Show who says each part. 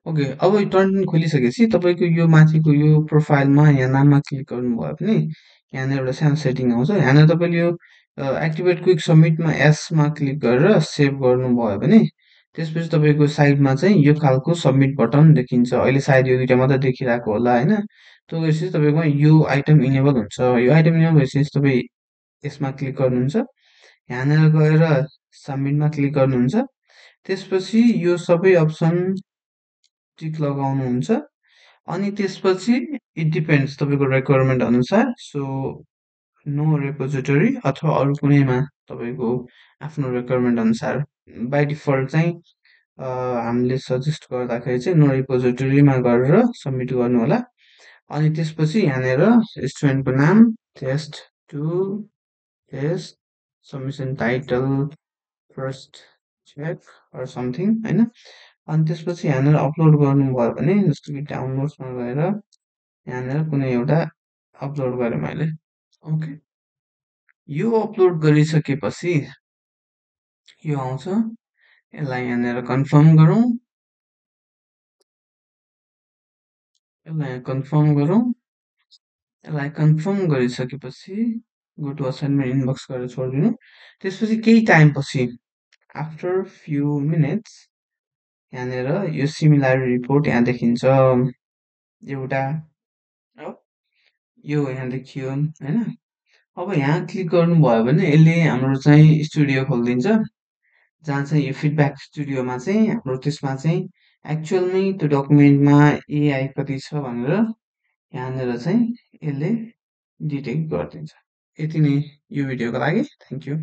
Speaker 1: Okay, अब यो turn खोलिसकेपछि तपाईँको यो माथिको यो प्रोफाइलमा यहाँ नाममा क्लिक गर्नुभयो भने यहाँनिर एउटा सानो सेटिङ आउँछ। यहाँनिर तपाईँले यो एक्टिभेट क्विक सब्मिटमा एसमा क्लिक गरेर सेभ गर्नुभयो भने त्यसपछि तपाईँको साइडमा चाहिँ यो खालको सब्मिट बटन देखिन्छ। अहिले सायद यो दुइटा मात्रै देखिरहेको होला होइन। त्यो गरेपछि तपाईँकोमा यो आइटम इनेबल हुन्छ। यो आइटम इनेबल भइसकेपछि तपाईँ यसमा क्लिक गर्नुहुन्छ। यहाँनिर गएर सब्मिटमा क्लिक गर्नुहुन्छ। त्यसपछि यो सबै अप्सन टिक लगाउनुहुन्छ अनि त्यसपछि इट डिपेन्ड्स तपाईँको रिक्वायरमेन्ट अनुसार। सो नो रेपोजिटरी अथवा अरू कुनैमा तपाईँको आफ्नो रिक्वायरमेन्ट अनुसार बाई डिफल्ट चाहिँ हामीले सजेस्ट गर्दाखेरि चाहिँ नो रेपोजिटरीमा गरेर सब्मिट गर्नु होला। अनि त्यसपछि यहाँनिर स्टुडेन्टको नाम test 2 test submission title first check or something होइन। अनि त्यसपछि यहाँनिर अपलोड गर्नुभयो भने जस्तो कि डाउनलोड्समा गएर यहाँनिर कुनै एउटा अपलोड गरेँ मैले। ओके, यो अपलोड गरिसकेपछि यो आउँछ। यसलाई यहाँनिर कन्फर्म गरौँ। यसलाई कन्फर्म गरौँ। यसलाई कन्फर्म गरिसकेपछि गो टु असाइनमेन्ट इनबक्स गरेर छोडिदिनु। त्यसपछि केही टाइमपछि आफ्टर फ्यु मिनट्स यहाँनिर यो सिमिलर रिपोर्ट यहाँ देखिन्छ एउटा हो। यो यहाँ देखियो होइन। अब यहाँ क्लिक गर्नुभयो भने यसले हाम्रो चाहिँ स्टुडियो खोलिदिन्छ, जहाँ चाहिँ यो फिडब्याक स्टुडियोमा चाहिँ हाम्रो त्यसमा चाहिँ एक्चुअलमै त्यो डकुमेन्टमा एआई कति छ भनेर यहाँनिर चाहिँ यसले डिटेक्ट गरिदिन्छ। यति नै यो भिडियोको लागि। Thank you.